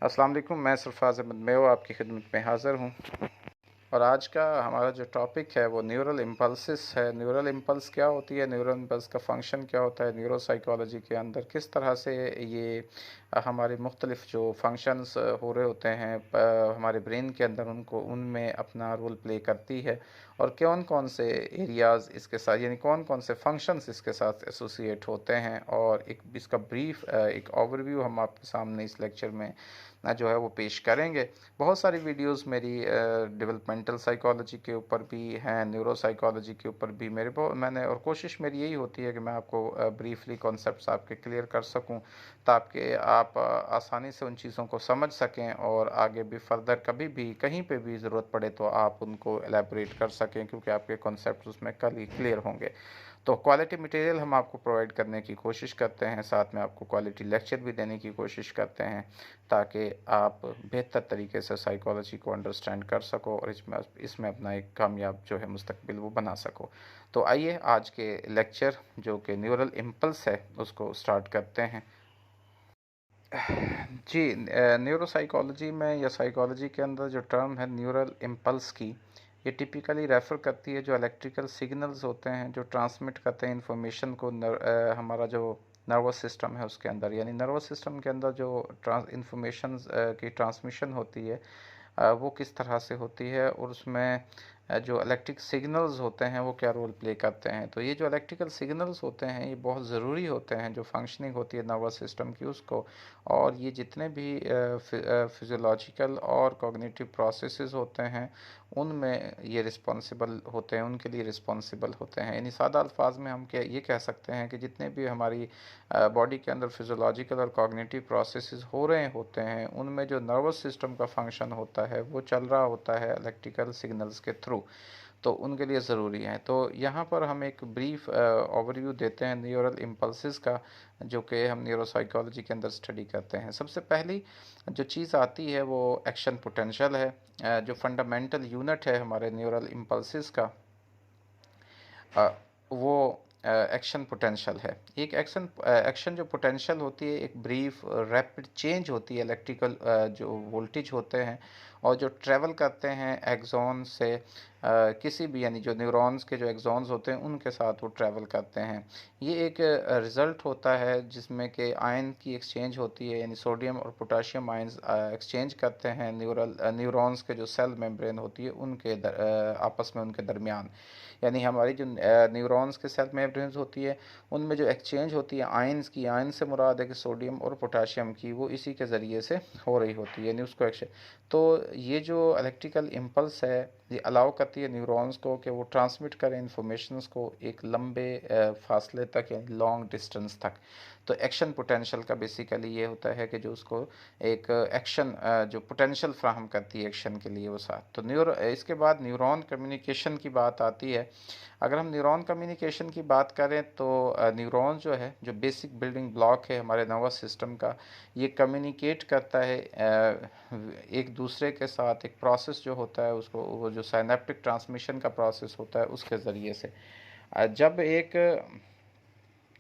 अस्सलाम वालेकुम। मैं सरफराज अहमद मेव आपकी खिदमत में हाज़िर हूँ और आज का हमारा जो टॉपिक है वो न्यूरल इम्पल्सिस है। न्यूरल इम्पल्स क्या होती है, न्यूरल इम्पल्स का फंक्शन क्या होता है, न्यूरो साइकोलॉजी के अंदर किस तरह से ये हमारे मुख्तलिफ जो फंक्शंस हो रहे होते हैं हमारे ब्रेन के अंदर उनको उनमें अपना रोल प्ले करती है और कौन कौन से एरियाज़ इसके साथ यानी कौन कौन से फंक्शंस इसके साथ एसोसिएट होते हैं, और एक इसका ब्रीफ एक ओवरव्यू हम आपके सामने इस लेक्चर में जो है वो पेश करेंगे। बहुत सारी वीडियोस मेरी डेवलपमेंटल साइकोलॉजी के ऊपर भी हैं, न्यूरो साइकोलॉजी के ऊपर भी मैंने और कोशिश मेरी यही होती है कि मैं आपको ब्रीफली कॉन्सेप्ट्स आपके क्लियर कर सकूं ताकि आप आसानी से उन चीज़ों को समझ सकें और आगे भी फर्दर कभी भी कहीं पे भी ज़रूरत पड़े तो आप उनको एलेबोरेट कर सकें, क्योंकि आपके कॉन्सेप्ट उसमें कल ही क्लियर होंगे। तो क्वालिटी मटेरियल हम आपको प्रोवाइड करने की कोशिश करते हैं, साथ में आपको क्वालिटी लेक्चर भी देने की कोशिश करते हैं ताकि आप बेहतर तरीके से साइकोलॉजी को अंडरस्टैंड कर सको और इसमें इसमें अपना एक कामयाब जो है मुस्तकबिल वो बना सको। तो आइए आज के लेक्चर जो कि न्यूरल इम्पल्स है उसको स्टार्ट करते हैं। जी, न्यूरो साइकोलॉजी में या साइकोलॉजी के अंदर जो टर्म है न्यूरल इम्पल्स की, ये टिपिकली रेफ़र करती है जो इलेक्ट्रिकल सिग्नल्स होते हैं जो ट्रांसमिट करते हैं इंफॉर्मेशन को हमारा जो नर्वस सिस्टम है उसके अंदर, यानी नर्वस सिस्टम के अंदर जो इंफॉर्मेशन की ट्रांसमिशन होती है वो किस तरह से होती है और उसमें जो इलेक्ट्रिक सिग्नल्स होते हैं वो क्या रोल प्ले करते हैं। तो ये जो इलेक्ट्रिकल सिग्नल्स होते हैं ये बहुत ज़रूरी होते हैं जो फंक्शनिंग होती है नर्वस सिस्टम की उसको, और ये जितने भी फिज़ियोलॉजिकल और कॉग्निटिव प्रोसेसेस होते हैं उनमें ये रिस्पॉन्सिबल होते हैं, उनके लिए रिस्पॉन्सिबल होते हैं। यानी सादा अल्फाज में हम क्या ये कह सकते हैं कि जितने भी हमारी बॉडी के अंदर फिज़ियोलॉजिकल और कॉग्निटिव प्रोसेसेस हो रहे होते हैं उनमें जो नर्वस सिस्टम का फंक्शन होता है वो चल रहा होता है इलेक्ट्रिकल सिग्नल्स के थ्रू, तो उनके लिए ज़रूरी है। तो यहाँ पर हम एक ब्रीफ ओवरव्यू देते हैं न्यूरल इम्पल्सिस का जो कि हम न्यूरोसाइकोलॉजी के अंदर स्टडी करते हैं। सबसे पहली जो चीज़ आती है वो एक्शन पोटेंशियल है, जो फंडामेंटल यूनिट है हमारे न्यूरल इम्पल्सिस का वो एक्शन पोटेंशियल है। एक एक्शन जो पोटेंशियल होती है एक ब्रीफ रैपिड चेंज होती है इलेक्ट्रिकल जो वोल्टेज होते हैं और जो ट्रैवल करते हैं एक्सॉन से किसी भी, यानी जो न्यूरॉन्स के जो एक्सॉन्स होते हैं उनके साथ वो ट्रैवल करते हैं। ये एक रिज़ल्ट होता है जिसमें कि आयन की एक्सचेंज होती है, यानी सोडियम और पोटाशियम आयन्स एक्सचेंज करते हैं न्यूरॉन्स के जो सेल मेम्ब्रेन होती है उनके आपस में उनके दरमियान, यानी हमारी जो न्यूरॉन्स के सेल मेम्ब्रेन्स होती है उनमें जो एक्सचेंज होती है आयन्स की, आयन से मुराद है कि सोडियम और पोटाशियम की, वो इसी के ज़रिए से हो रही होती है, यानी उसको तो ये जो इलेक्ट्रिकल इम्पल्स है ये अलाउ करती है न्यूरॉन्स को कि वो ट्रांसमिट करें इंफॉर्मेशंस को एक लंबे फासले तक, यानी लॉन्ग डिस्टेंस तक। तो एक्शन पोटेंशियल का बेसिकली ये होता है कि जो उसको एक एक्शन जो पोटेंशियल फ्राहम करती है एक्शन के लिए वो साथ। तो इसके बाद न्यूरॉन कम्युनिकेशन की बात आती है। अगर हम न्यूरॉन कम्युनिकेशन की बात करें तो न्यूरॉन जो है जो बेसिक बिल्डिंग ब्लॉक है हमारे नर्वस सिस्टम का, ये कम्युनिकेट करता है एक दूसरे के साथ, एक प्रोसेस जो होता है उसको वो जो साइनेप्टिक ट्रांसमिशन का प्रोसेस होता है उसके ज़रिए से जब एक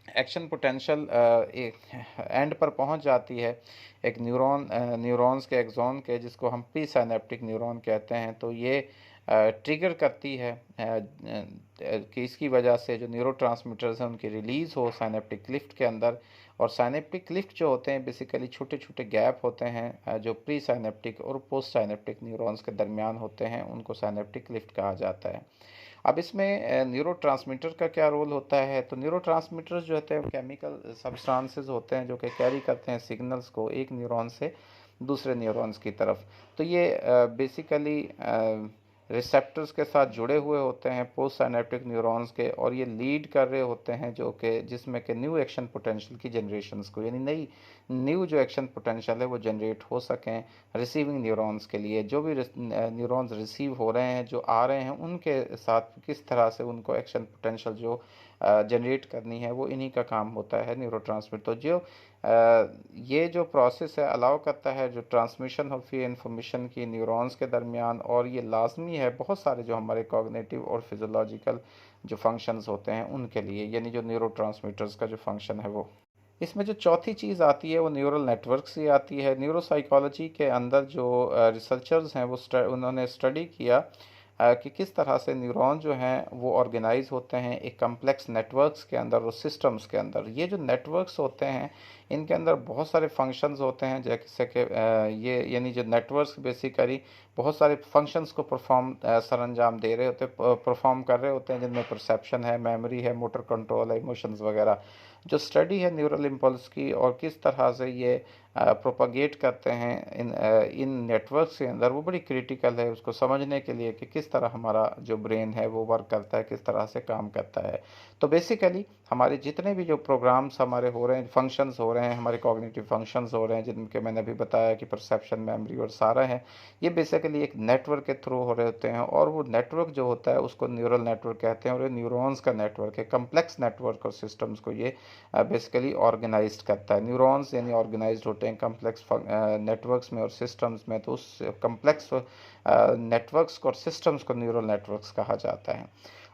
एक्शन पोटेंशियल एक एंड पर पहुंच जाती है एक न्यूरॉन्स के एक्सॉन के, जिसको हम प्री साइनेप्टिक न्यूरॉन कहते हैं, तो ये ट्रिगर करती है कि इसकी वजह से जो न्यूरोट्रांसमीटर्स हैं उनकी रिलीज़ हो साइनेप्टिक लिफ्ट के अंदर। और साइनेप्टिक लिफ्ट जो होते हैं बेसिकली छोटे छोटे गैप होते हैं जो प्री साइनेप्टिक और पोस्ट साइनेप्टिक न्यूरॉन्स के दरमियान होते हैं, उनको साइनेप्टिक लिफ्ट कहा जाता है। अब इसमें न्यूरोट्रांसमीटर का क्या रोल होता है, तो न्यूरोट्रांसमीटर्स जो होते हैं केमिकल सब्सटेंसेस होते हैं जो कि कैरी करते हैं सिग्नल्स को एक न्यूरॉन से दूसरे न्यूरॉन्स की तरफ। तो ये बेसिकली रिसेप्टर्स के साथ जुड़े हुए होते हैं पोस्ट साइनेप्टिक न्यूरॉन्स के, और ये लीड कर रहे होते हैं जो कि जिसमें कि न्यू एक्शन पोटेंशियल की जनरेशंस को, यानी न्यू जो एक्शन पोटेंशियल है वो जनरेट हो सकें रिसीविंग न्यूरॉन्स के लिए। जो भी न्यूरॉन्स रिसीव हो रहे हैं जो आ रहे हैं उनके साथ किस तरह से उनको एक्शन पोटेंशियल जो जनरेट करनी है वो इन्हीं का काम होता है न्यूरोट्रांसमीटर। तो जो ये जो प्रोसेस है अलाउ करता है जो ट्रांसमिशन होती है इंफॉर्मेशन की न्यूरॉन्स के दरमियान, और ये लाजमी है बहुत सारे जो हमारे कॉग्निटिव और फिजियोलॉजिकल जो फंक्शंस होते हैं उनके लिए, यानी जो न्यूरोट्रांसमीटर्स का जो फंक्शन है वो। इसमें जो चौथी चीज़ आती है वो न्यूरल नेटवर्क से आती है। न्यूरोसाइकोलॉजी के अंदर जो रिसर्चर्स हैं वो उन्होंने स्टडी किया कि किस तरह से न्यूरॉन जो हैं वो ऑर्गेनाइज होते हैं एक कम्प्लेक्स नेटवर्क्स के अंदर और सिस्टम्स के अंदर। ये जो नेटवर्क्स होते हैं इनके अंदर बहुत सारे फंक्शंस होते हैं, जैसे कि ये यानी जो नेटवर्क्स बेसिकली बहुत सारे फंक्शंस को सरंजाम दे रहे होते परफॉर्म कर रहे होते हैं, जिनमें परसेप्शन है, मेमोरी है, मोटर कंट्रोल है, इमोशंस वगैरह। जो स्टडी है न्यूरल इम्पल्स की और किस तरह से ये प्रोपागेट करते हैं इन नेटवर्क्स के अंदर, वो बड़ी क्रिटिकल है उसको समझने के लिए कि किस तरह हमारा जो ब्रेन है वो वर्क करता है, किस तरह से काम करता है। तो बेसिकली हमारे जितने भी जो प्रोग्राम्स हमारे हो रहे हैं, फंक्शंस हो रहे हैं, हमारे कॉग्निटिव फंक्शंस हो रहे हैं, जिनके मैंने अभी बताया कि परसेप्शन, मेमोरी और सारा है, ये बेसिकली एक नेटवर्क के थ्रू हो रहे होते हैं। और वो नेटवर्क जो होता है उसको न्यूरल नेटवर्क कहते हैं और ये न्यूरॉन्स का नेटवर्क है। कम्प्लेक्स नेटवर्क और सिस्टम्स को ये बेसिकली ऑर्गेनाइज्ड करता है। न्यूरॉन्स यानी ऑर्गेनाइज्ड होते हैं कम्प्लेक्स नेटवर्क्स में और सिस्टम्स में, तो उस कम्प्लेक्स नेटवर्क्स और सिस्टम्स को न्यूरल नेटवर्क्स कहा जाता है।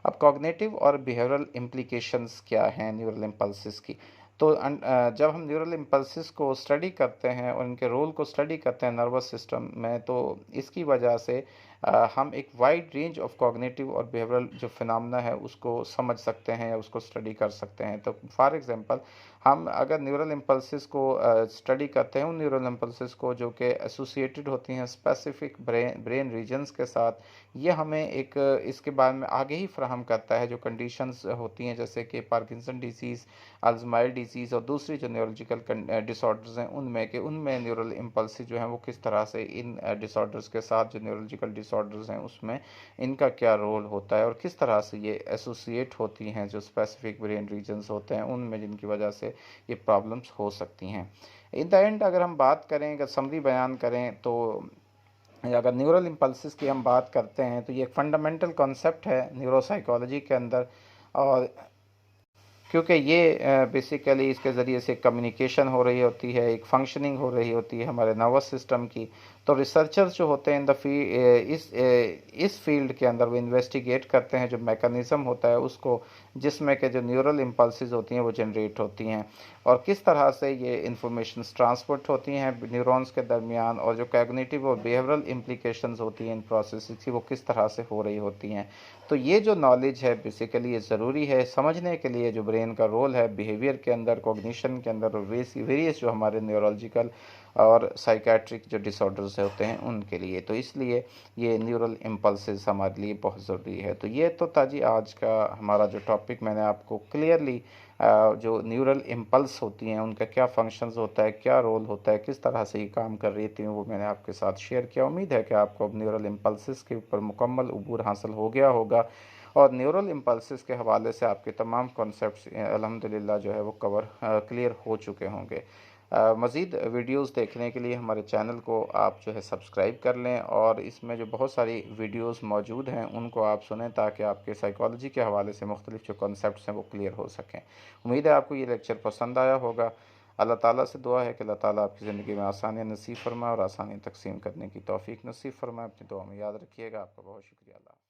अब कॉग्निटिव और बिहेवियरल इम्प्लीकेशंस क्या हैं न्यूरल इम्पल्सिस की? तो जब हम न्यूरल इम्पल्सिस को स्टडी करते हैं और इनके रोल को स्टडी करते हैं नर्वस सिस्टम में, तो इसकी वजह से हम एक वाइड रेंज ऑफ कॉग्निटिव और बिहेवियरल जो फिनोमेना है उसको समझ सकते हैं या उसको स्टडी कर सकते हैं। तो फॉर एग्जांपल हम अगर न्यूरल इम्पल्सिस को स्टडी करते हैं, उन न्यूरल इम्पल्सिस को जो कि एसोसिएटेड होती हैं स्पेसिफिक ब्रेन रीजन्स के साथ, ये हमें एक इसके बारे में आगे ही फ्राहम करता है जो कंडीशंस होती हैं, जैसे कि पार्किंसन डिजीज़, अल्ज़ाइमर डिजीज़ और दूसरी जो न्यूरोलॉजिकल डिसऑर्डर्स हैं उनमें, कि उनमें न्यूरल इम्पल्स जो हैं वो किस तरह से इन डिसऑर्डर्स के साथ, जो न्यूरोलॉजिकल डिसऑर्डर्स हैं उसमें इनका क्या रोल होता है और किस तरह से ये एसोसिएट होती हैं जो स्पेसिफिक ब्रेन रीजन्स होते हैं उनमें, जिनकी वजह से ये प्रॉब्लम्स हो सकती हैं। इन द एंड अगर हम बात करें, अगर समरी बयान करें, तो अगर न्यूरल इम्पल्सिस की हम बात करते हैं तो ये एक फंडामेंटल कॉन्सेप्ट है न्यूरोसाइकोलॉजी के अंदर। और क्योंकि ये बेसिकली इसके ज़रिए से कम्युनिकेशन हो रही होती है, एक फंक्शनिंग हो रही होती है हमारे नर्वस सिस्टम की। तो रिसर्चर्स जो होते हैं इस फील्ड के अंदर वो इन्वेस्टिगेट करते हैं जो मैकेनिज़्म होता है उसको, जिसमें के जो न्यूरल इम्पल्सिस होती हैं वो जनरेट होती हैं और किस तरह से ये इंफॉर्मेशन ट्रांसपोर्ट होती हैं न्यूरॉन्स के दरमियान, और जो कॉग्निटिव और बिहेवियरल इम्प्लीकेशंस होती हैं इन प्रोसेस की वो किस तरह से हो रही होती हैं। तो ये जो नॉलेज है बेसिकली ये ज़रूरी है समझने के लिए जो ब्रेन का रोल है बिहेवियर के अंदर, कॉग्निशन के अंदर और वेरियस जो हमारे न्यूरोलॉजिकल और साइकेट्रिक जो डिसऑर्डर्स होते हैं उनके लिए। तो इसलिए ये न्यूरल इम्पल्सेस हमारे लिए बहुत ज़रूरी है। तो ये तो था जी आज का हमारा जो टॉपिक, मैंने आपको क्लियरली जो न्यूरल इम्पल्स होती हैं उनका क्या फंक्शंस होता है, क्या रोल होता है, किस तरह से ये काम कर रही थी, वो मैंने आपके साथ शेयर किया। उम्मीद है कि आपको अब न्यूरल इम्पल्सिस के ऊपर मुकम्मल उबूर हासिल हो गया होगा और न्यूरल इम्पल्सिस के हवाले से आपके तमाम कॉन्सेप्ट्स अल्हम्दुलिल्लाह जो है वो क्लियर हो चुके होंगे। मज़ीद वीडियोस देखने के लिए हमारे चैनल को आप जो है सब्सक्राइब कर लें और इसमें जो बहुत सारी वीडियोस मौजूद हैं उनको आप सुनें ताकि आपके साइकोलॉजी के हवाले से मुख्तलिफ जो कॉन्सेप्ट्स हैं वो क्लियर हो सकें। उम्मीद है आपको ये लेक्चर पसंद आया होगा। अल्लाह ताला से दुआ है कि अल्लाह ताला आपकी ज़िंदगी में आसानियाँ नसीब फरमाए और आसानी तकसीम करने की तौफ़ीक नसीब फरमाए। अपनी दुआ में याद रखिएगा। आपका बहुत शुक्रिया। अल्लाह।